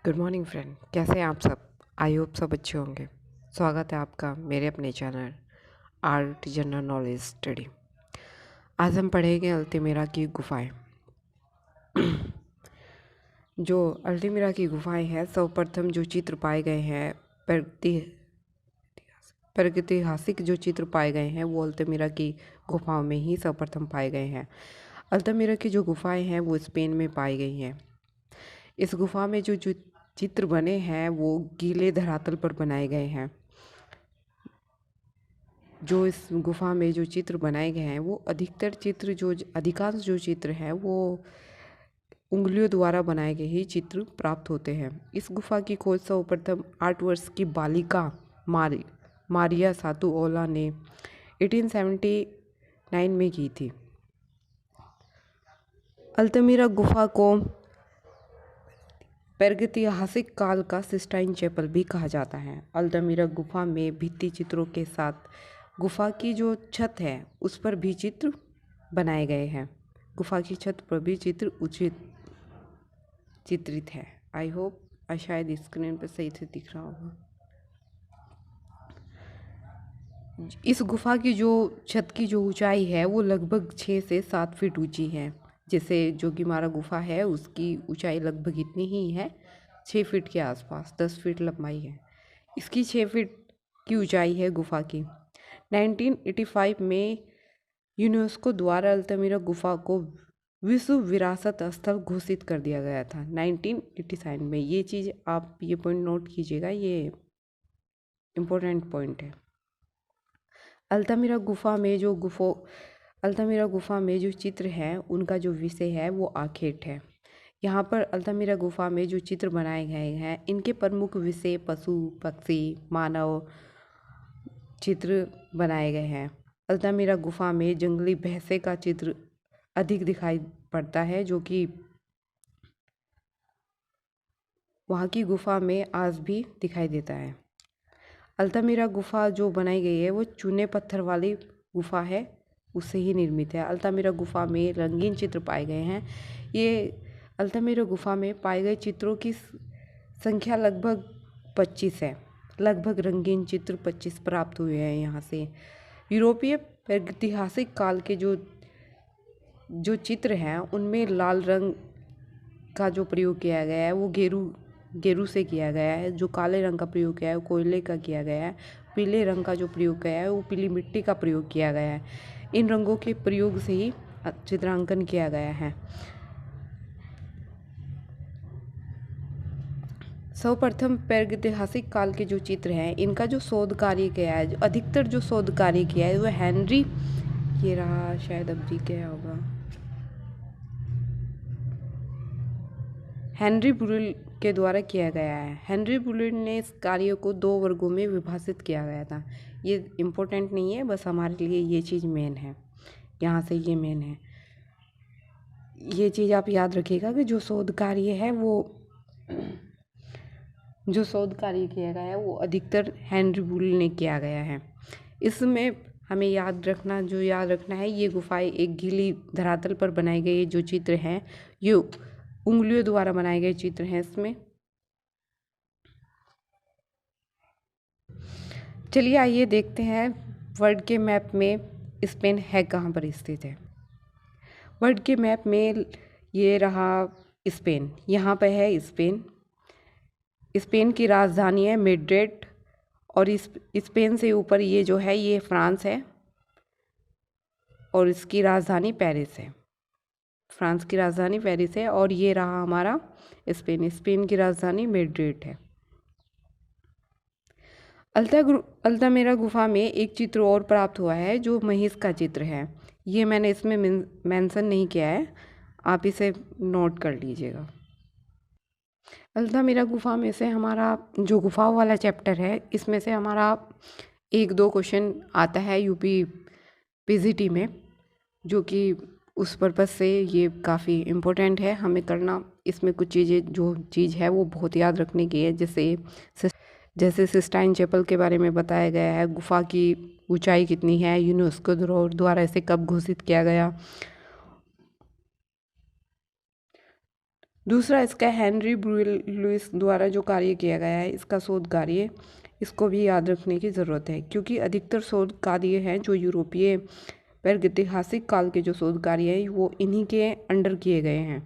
Good morning friend, कैसे हैं आप सब। आई होप सब अच्छे होंगे। स्वागत है आपका मेरे अपने channel art general knowledge study. आज हम पढ़ेंगे अल्टीमेरा की गुफाएं। जो अल्टीमेरा की गुफाएं हैं, सर्वप्रथम जो चित्र पाए गए हैं, प्रागैतिहासिक जो चित्र पाए गए हैं वो अल्टीमेरा की गुफाओं में ही सर्वप्रथम पाए गए हैं। अल्टीमेरा की जो गुफाएं हैं वो स्पेन में पाई गई हैं। इस गुफा में जो जो चित्र बने हैं वो गीले धरातल पर बनाए गए हैं। जो इस गुफा में जो चित्र बनाए गए हैं वो अधिकांश जो चित्र हैं वो उंगलियों द्वारा बनाए गए ही चित्र प्राप्त होते हैं। इस गुफा की खोज सर्वप्रथम 8 वर्ष की बालिका मारिया सातुओला ने 1879 में की थी। अल्तमीरा गुफा को प्रागैतिहासिक काल का सिस्टाइन चैपल भी कहा जाता है। अल्तमीरा गुफा में भित्ति चित्रों के साथ गुफा की जो छत है उस पर भी चित्र बनाए गए हैं। गुफा की छत पर भी चित्र चित्रित है। आई होप शायद स्क्रीन पर सही से दिख रहा होगा। इस गुफा की जो छत की जो ऊंचाई है वो लगभग 6 से 7 फीट ऊंची है। जैसे जोगीमारा गुफा है उसकी ऊंचाई लगभग इतनी ही है, 6 फीट के आसपास, 10 फीट लंबाई है। इसकी 6 फीट की ऊंचाई है गुफा की। 1985 में यूनेस्को द्वारा अल्तमीरा गुफा को विश्व विरासत स्थल घोषित कर दिया गया था 1987 में। ये चीज़ आप ये पॉइंट नोट कीजिएगा, ये इम्पोर्टेंट पॉइंट है। अल्तमीरा गुफा में जो चित्र हैं उनका जो विषय है वो आखेट है। यहाँ पर अल्तमीरा गुफा में जो चित्र बनाए गए हैं इनके प्रमुख विषय पशु पक्षी मानव चित्र बनाए गए हैं। अल्तमीरा गुफा में जंगली भैंसे का चित्र अधिक दिखाई पड़ता है, जो कि वहाँ की गुफा में आज भी दिखाई देता है। अल्तमीरा गुफा जो बनाई गई है वो चूने पत्थर वाली गुफा है, उससे ही निर्मित है। अल्तमीरा गुफा में रंगीन चित्र पाए गए हैं। ये अल्तमीरा गुफा में पाए गए चित्रों की संख्या लगभग 25 है। लगभग रंगीन चित्र 25 प्राप्त हुए हैं यहाँ से। यूरोपीय प्रागैतिहासिक काल के जो चित्र हैं उनमें लाल रंग का जो प्रयोग किया गया है वो गेरू से किया गया है। जो काले रंग का प्रयोग किया है वो कोयले का किया गया है। पीले रंग का जो प्रयोग किया है वो पीली मिट्टी का प्रयोग किया गया है। इन रंगों के प्रयोग से ही चित्रांकन किया गया है। सर्वप्रथम प्रागैतिहासिक काल के जो चित्र हैं इनका जो शोध कार्य किया है, जो अधिकतर जो शोध कार्य किया है वो हेनरी, ये रहा शायद अब जी क्या होगा, हेनरी बुरेल के द्वारा किया गया है। हेनरी बुरेल ने इस कार्य को 2 वर्गों में विभाजित किया गया था। ये इम्पोर्टेंट नहीं है, बस हमारे लिए ये चीज़ मेन है, यहाँ से ये मेन है। ये चीज़ आप याद रखिएगा कि जो शोध कार्य किया गया है वो अधिकतर हेनरी बुरेल ने किया गया है। इसमें हमें याद रखना है, ये गुफाएं एक गीली धरातल पर बनाई गई जो चित्र हैं ये उंगलियों द्वारा बनाए गए चित्र हैं। इसमें चलिए आइए देखते हैं वर्ल्ड के मैप में स्पेन है कहाँ पर स्थित है। वर्ल्ड के मैप में ये रहा स्पेन, यहाँ पे है स्पेन। स्पेन की राजधानी है मैड्रिड और स्पेन से ऊपर ये जो है ये फ्रांस है और इसकी राजधानी पेरिस है। फ्रांस की राजधानी पेरिस है और ये रहा हमारा स्पेन की राजधानी मैड्रिड है। अल्तमीरा गुफा में एक चित्र और प्राप्त हुआ है जो महिष का चित्र है। ये मैंने इसमें मेंशन नहीं किया है, आप इसे नोट कर लीजिएगा। अल्तमीरा गुफा में से हमारा जो गुफाओं वाला चैप्टर है इसमें से हमारा 1-2 क्वेश्चन आता है यूपी पीजीटी में, जो कि उस पर्पज़ से ये काफ़ी इम्पोर्टेंट है हमें करना। इसमें कुछ चीज़ है वो बहुत याद रखने की है। जैसे सिस्टाइन चैपल के बारे में बताया गया है, गुफा की ऊंचाई कितनी है, यूनेस्को द्वारा इसे कब घोषित किया गया, दूसरा इसका हेनरी ब्रूएल लुइस द्वारा जो कार्य किया गया है, इसका शोध कार्य, इसको भी याद रखने की ज़रूरत है क्योंकि अधिकतर शोध कार्य हैं जो यूरोपीय प्रागैतिहासिक काल के जो शोध कार्य हैं वो इन्हीं के अंडर किए गए हैं।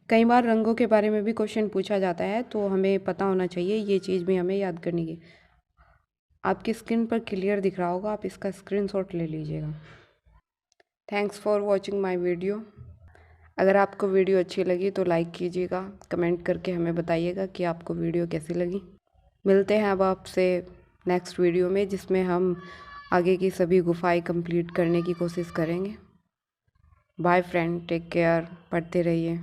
कई बार रंगों के बारे में भी क्वेश्चन पूछा जाता है, तो हमें पता होना चाहिए, ये चीज़ भी हमें याद करनी है। आपकी स्क्रीन पर क्लियर दिख रहा होगा, आप इसका स्क्रीनशॉट ले लीजिएगा। Thanks for watching my video. अगर आपको वीडियो अच्छी लगी तो लाइक कीजिएगा, कमेंट करके हमें बताइएगा कि आपको वीडियो कैसी लगी। मिलते हैं अब आपसे नेक्स्ट वीडियो में, जिसमें हम आगे की सभी गुफाएं कंप्लीट करने की कोशिश करेंगे। बाय फ्रेंड, टेक केयर, पढ़ते रहिए।